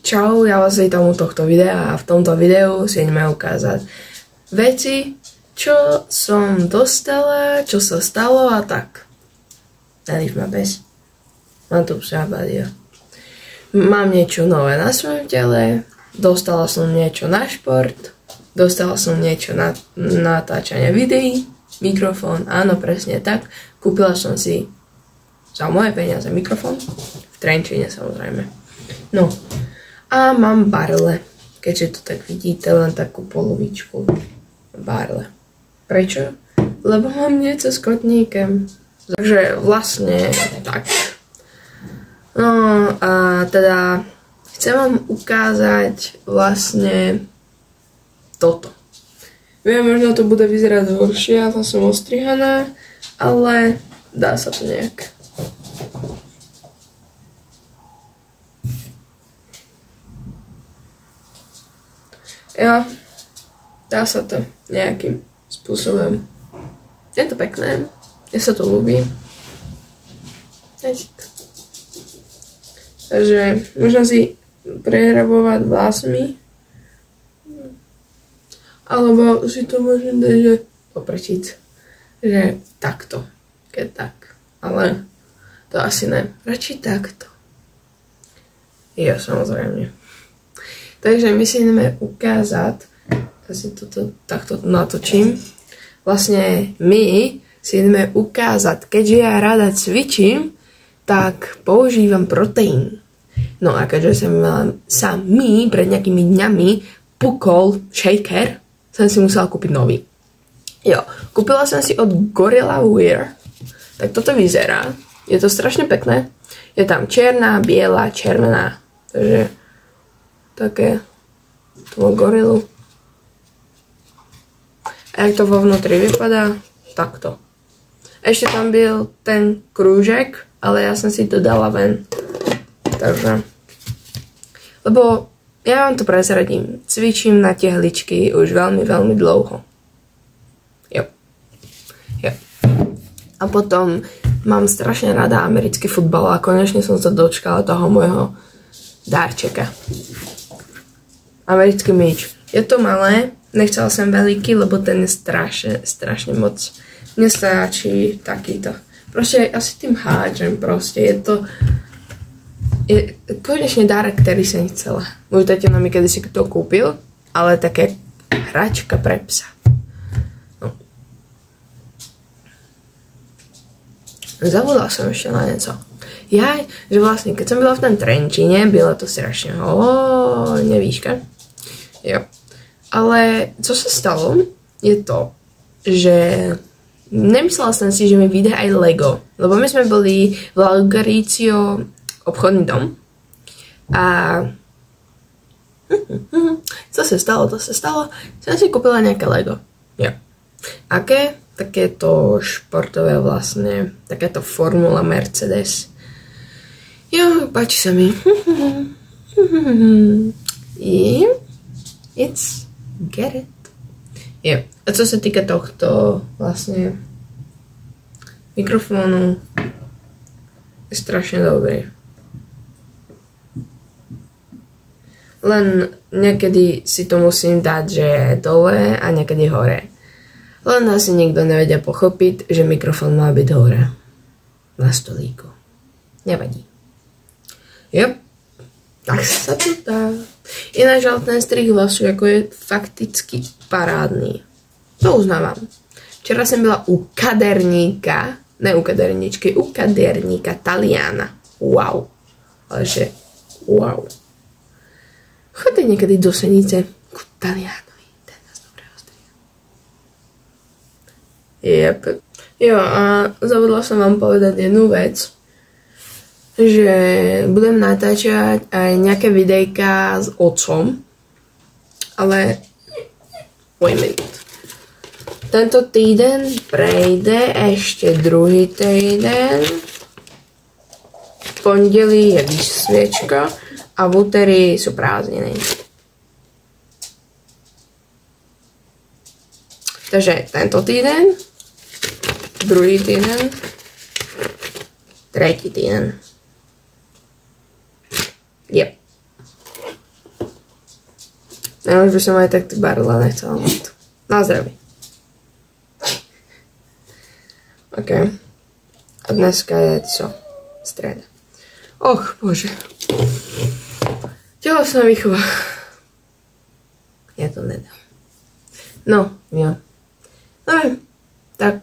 Čau, ja vás vítam u tohto videa a v tomto videu si ideme ukázať veci, čo som dostala, čo sa stalo a tak. Leave ma bez. Mám tu psa Badia. Mám niečo nové na svojom tele, dostala som niečo na šport, dostala som niečo na natáčanie videí, mikrofón, áno, presne tak. Kúpila som si za moje peniaze mikrofón, v Trenčine samozrejme. No, a mám barle, keďže to tak vidíte, len takú polovičku barle. Prečo? Lebo mám niečo s kotníkem. Takže vlastne tak. No a teda chcem vám ukázať vlastne toto. Viem, možno to bude vyzerať horšie, ja som ostrihaná, ale dá sa to nejak. Jo, dá sa to nejakým spôsobom. Je to pekné, mne sa to ľúbi. Takže možno si prehrabovať vlasmi, alebo si to môžem dať, že poprčiť, že takto, keď tak. Ale to asi ne, radšej takto. Jo, samozrejme. Takže my si ideme ukázať, asi toto takto natočím, vlastne my si ideme ukázať, keďže ja rada cvičím, tak používam proteín. No a keďže sa mi pred nejakými dňami pukol shaker, som si musela kúpiť nový. Jo, kúpila som si od Gorilla Wear, tak toto vyzerá, je to strašne pekné, je tam čierna, biela, červená, takže také toho gorilu. A jak to vo vnútri vypadá, takto. Ešte tam byl ten krúžek, ale ja som si to dala ven. Takže. Lebo ja vám to prezradím. Cvičím na tehličky už veľmi, veľmi dlouho. Jo. Jo. A potom mám strašne rada americký futbal a konečne som sa dočkala toho môjho dárčeka. Americký míč. Je to malé, nechcela som veľký, lebo ten je strašne moc. Mne stačí takýto. Proste asi tým hádžem, proste je to konečne dárek, ktorý som chcela. Môj tatino mi kedysi to kúpil, ale také hračka pre psa. No. Zabudla som ešte na niečo. Jaj, že vlastne, keď som byla v tom Trenčine, bylo to strašne nevýška. Jo. Ale co sa stalo, je to, že nemyslela som si, že mi vyjde aj Lego. Lebo my sme boli v Laugaricio obchodný dom. A co sa stalo, to sa stalo. Som si kúpila nejaké Lego. Jo. Aké? Takéto športové vlastne. Takéto Formula Mercedes. Jo, páči sa mi. It's get it. Jo. A co sa týka tohto vlastne mikrofónu, je strašne dobrý. Len niekedy si to musím dať, že dole a niekedy hore. Len asi nikto nevedia pochopiť, že mikrofón má byť hore. Na stolíku. Nevadí. Jop. Tak sa to dá. Ináč, ale ten strih hlasu ako je fakticky parádny. To uznávam. Včera som byla u kaderníka, ne u kaderníčky, u kaderníka Taliana. Wow. Ale že wow. Choďte niekedy do Senice ku Talianovi. Ten nás dobrého striha. Jep. Jo, a zabudla som vám povedať jednu vec, že budem natáčať aj nejaké videjka s otcom, ale wait a minute. Tento týden prejde ešte druhý týden, v pondelí je vysviečka a v úterý sú prázdniny. Takže tento týden, druhý týden, tretí týden. Yep. Ja už by som aj tak ty barla nechcela mať. Na zdraví. OK. A dneska je co? Streda. Och, bože. Telesná výchova. Ja to nedám. No, jo. Dobre, tak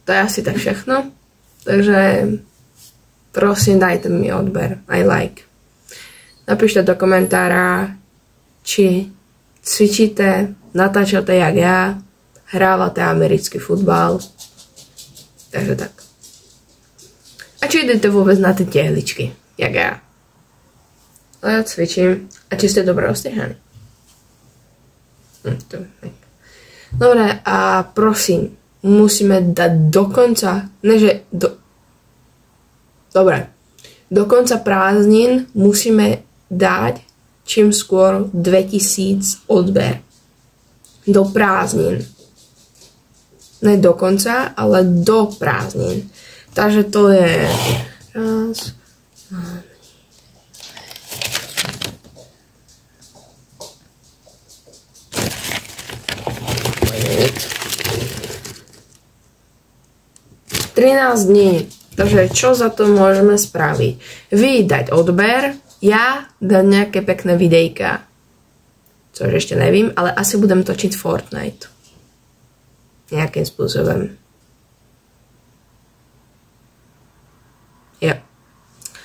to je asi tak všechno. Takže prosím, dajte mi odber, aj like. Napíšte do komentára, či cvičíte, natáčate jak ja, hrávate americký futbal. Takže tak. A či idete vôbec na tie tehličky, jak ja. A ja cvičím. A či ste dobre ostrihaní. Dobre, a prosím, musíme dať do konca, Dobre, do konca prázdnin musíme dať čím skôr 2000 odber. Do prázdnin. Ne do konca, ale do prázdnin. Takže to je... Raz, dva, 13 dní. Takže čo za to môžeme spraviť? Vy dať odber, ja dať nejaké pekné videjka. Což ešte nevím, ale asi budem točiť Fortnite. Nejakým spôsobom. Jo.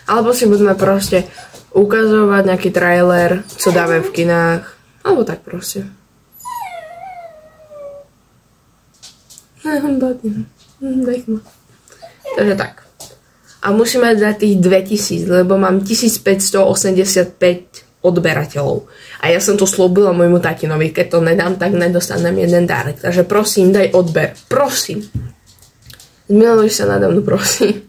Alebo si budeme proste ukazovať nejaký trailer, co dáme v kinách. Alebo tak proste. Daj ma. Takže tak. A musíme dať tých 2000, lebo mám 1585 odberateľov. A ja som to slúbila môjmu tatinovi, keď to nedám, tak nedostanem jeden dárek. Takže prosím, daj odber. Prosím. Zmiluj sa nado mnou, prosím.